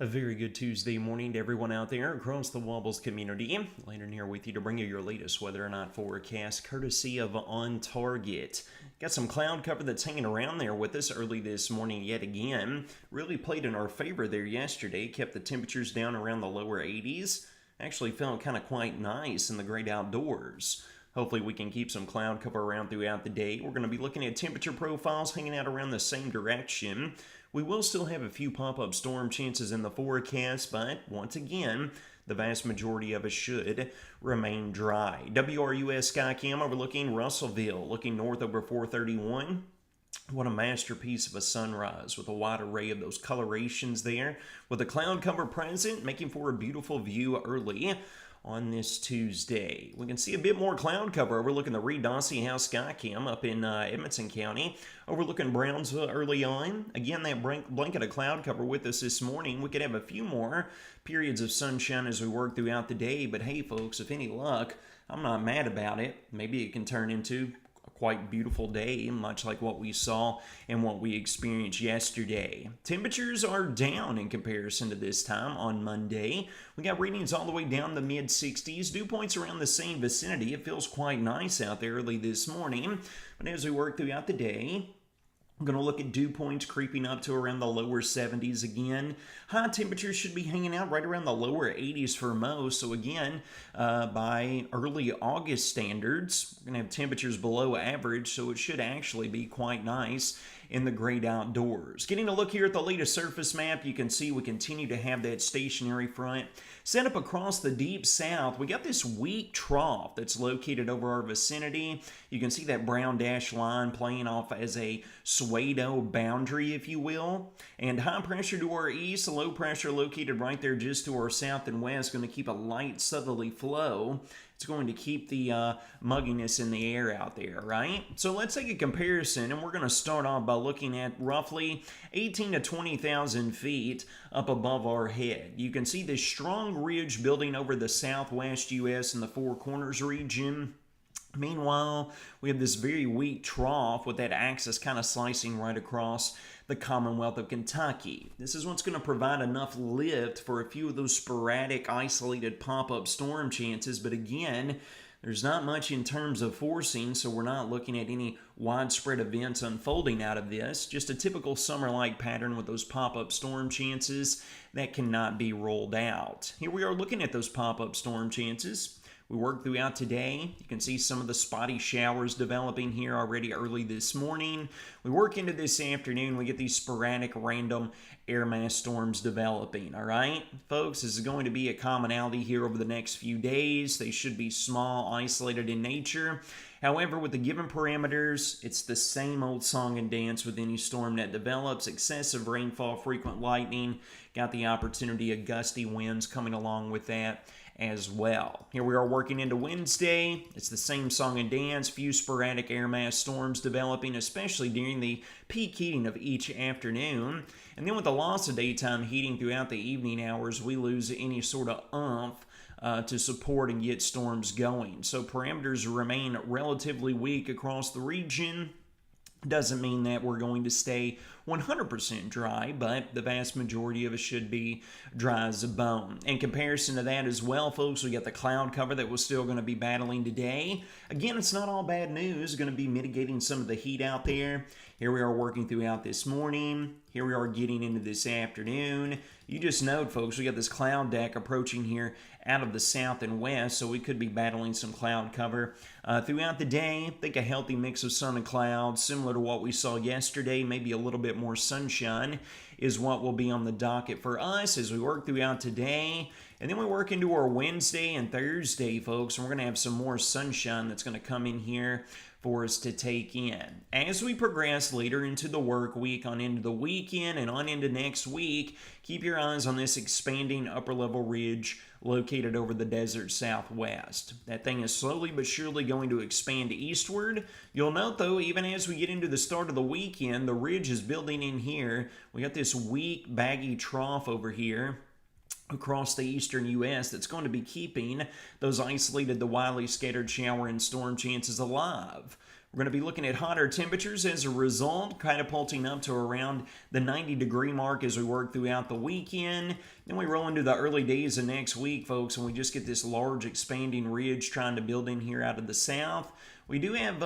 A very good Tuesday morning to everyone out there across the Wobbles community. Landon here with you to bring you your latest weather and not forecast, courtesy of On Target. Got some cloud cover that's hanging around there with us early this morning yet again. Really played in our favor there yesterday, kept the temperatures down around the lower 80s. Actually felt kind of quite nice in the great outdoors. Hopefully we can keep some cloud cover around throughout the day. We're going to be looking at temperature profiles hanging out around the same direction. We will still have a few pop-up storm chances in the forecast, but once again, the vast majority of us should remain dry. WRUS Skycam overlooking Russellville, looking north over 431. What a masterpiece of a sunrise with a wide array of those colorations there. With the cloud cover present, making for a beautiful view early on this Tuesday. We can see a bit more cloud cover overlooking the Reed Dossie House Skycam up in Edmonson County, overlooking Brownsville early on. Again, that blanket of cloud cover with us this morning. We could have a few more periods of sunshine as we work throughout the day, but hey folks, if any luck, I'm not mad about it. Maybe it can turn into quite beautiful day, much like what we saw and what we experienced yesterday. Temperatures are down in comparison to this time on Monday. We got readings all the way down the mid 60s. Dew points around the same vicinity. It feels quite nice out there early this morning. But as we work throughout the day, I'm going to look at dew points creeping up to around the lower 70s again. High temperatures should be hanging out right around the lower 80s for most. So again, by early August standards, we're going to have temperatures below average, so it should actually be quite nice in the great outdoors. Getting a look here at the latest surface map, you can see we continue to have that stationary front set up across the deep south. We got this weak trough that's located over our vicinity. You can see that brown dash line playing off as a pseudo boundary, if you will. And high pressure to our east, low pressure located right there just to our south and west, going to keep a light southerly flow. It's going to keep the mugginess in the air out there, right? So let's take a comparison, and we're going to start off by looking at roughly 18 to 20,000 feet up above our head. You can see this strong ridge building over the southwest U.S. in the Four Corners region. Meanwhile, we have this very weak trough with that axis kind of slicing right across the Commonwealth of Kentucky. This is what's going to provide enough lift for a few of those sporadic, isolated pop-up storm chances. But again, there's not much in terms of forcing, so we're not looking at any widespread events unfolding out of this. Just a typical summer-like pattern with those pop-up storm chances that cannot be rolled out. Here we are looking at those pop-up storm chances. We work throughout today. You can see some of the spotty showers developing here already early this morning. We work into this afternoon. We get these sporadic random air mass storms developing, all right? Folks, this is going to be a commonality here over the next few days. They should be small, isolated in nature. However, with the given parameters, it's the same old song and dance with any storm that develops. Excessive rainfall, frequent lightning, got the opportunity of gusty winds coming along with that as well. Here we are working into Wednesday. It's the same song and dance, few sporadic air mass storms developing, especially during the peak heating of each afternoon. And then with the loss of daytime heating throughout the evening hours, we lose any sort of oomph to support and get storms going. So parameters remain relatively weak across the region. Doesn't mean that we're going to stay 100% dry, but the vast majority of us should be dry as a bone. In comparison to that as well, folks, we got the cloud cover that we're still going to be battling today. Again, it's not all bad news. It's going to be mitigating some of the heat out there. Here we are working throughout this morning. Here we are getting into this afternoon. You just note, folks, we got this cloud deck approaching here out of the south and west, so we could be battling some cloud cover throughout the day. I think a healthy mix of sun and clouds, similar to what we saw yesterday, maybe a little bit more sunshine, is what will be on the docket for us as we work throughout today. And then we work into our Wednesday and Thursday, folks, and we're going to have some more sunshine that's going to come in here for us to take in. As we progress later into the work week, on into the weekend, and on into next week, keep your eyes on this expanding upper level ridge located over the desert southwest. That thing is slowly but surely going to expand eastward. You'll note, though, even as we get into the start of the weekend, the ridge is building in here. We got this weak, baggy trough over here across the eastern U.S. that's going to be keeping those isolated, the widely scattered shower and storm chances alive. We're going to be looking at hotter temperatures as a result, catapulting up to around the 90-degree mark as we work throughout the weekend. Then we roll into the early days of next week, folks, and we just get this large expanding ridge trying to build in here out of the south. We do have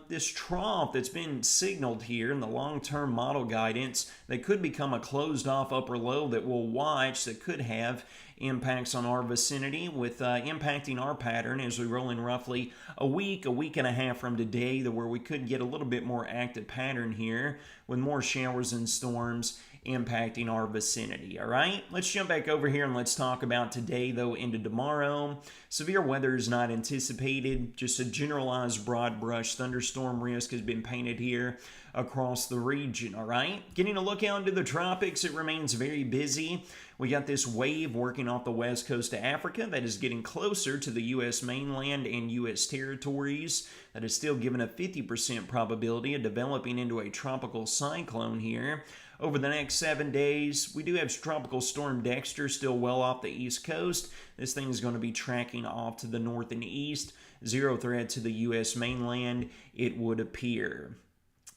this trough that's been signaled here in the long-term model guidance that could become a closed-off upper low that we'll watch that could have impacts on our vicinity with impacting our pattern as we roll in roughly a week and a half from today, where we could get a little bit more active pattern here with more showers and storms impacting our vicinity. All right, let's jump back over here and let's talk about today, though, into tomorrow. Severe weather is not anticipated. Just a generalized broad brush thunderstorm risk has been painted here across the region. All right, getting a look out into the tropics, it remains very busy. We got this wave working off the west coast of Africa that is getting closer to the U.S. mainland and U.S. territories. That is still given a 50% probability of developing into a tropical cyclone here. Over the next 7 days, we do have Tropical Storm Dexter still well off the east coast. This thing is going to be tracking off to the north and east. Zero threat to the U.S. mainland, it would appear.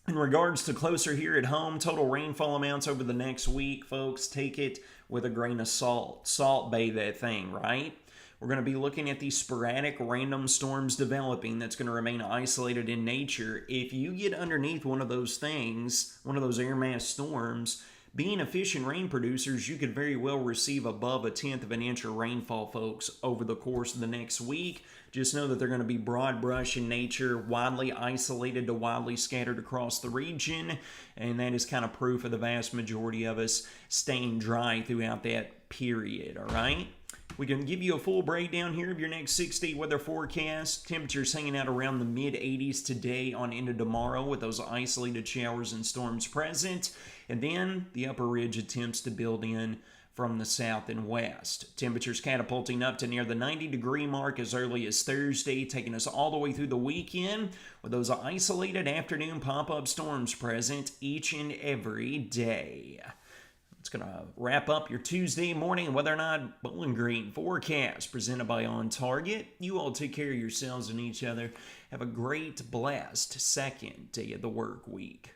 In regards to closer here at home, total rainfall amounts over the next week, folks, take it with a grain of salt. Salt bay that thing, right? We're going to be looking at these sporadic random storms developing that's going to remain isolated in nature. If you get underneath one of those things, one of those air mass storms, being efficient rain producers, you could very well receive above 1/10 of an inch of rainfall, folks, over the course of the next week. Just know that they're going to be broad brush in nature, widely isolated to widely scattered across the region, and that is kind of proof of the vast majority of us staying dry throughout that period, all right? We can give you a full breakdown here of your next 6-day weather forecast. Temperatures hanging out around the mid-80s today on into tomorrow with those isolated showers and storms present. And then the upper ridge attempts to build in from the south and west. Temperatures catapulting up to near the 90-degree mark as early as Thursday, taking us all the way through the weekend with those isolated afternoon pop-up storms present each and every day. It's going to wrap up your Tuesday morning Weather Not Bowling Green forecast presented by On Target. You all take care of yourselves and each other. Have a great, blessed second day of the work week.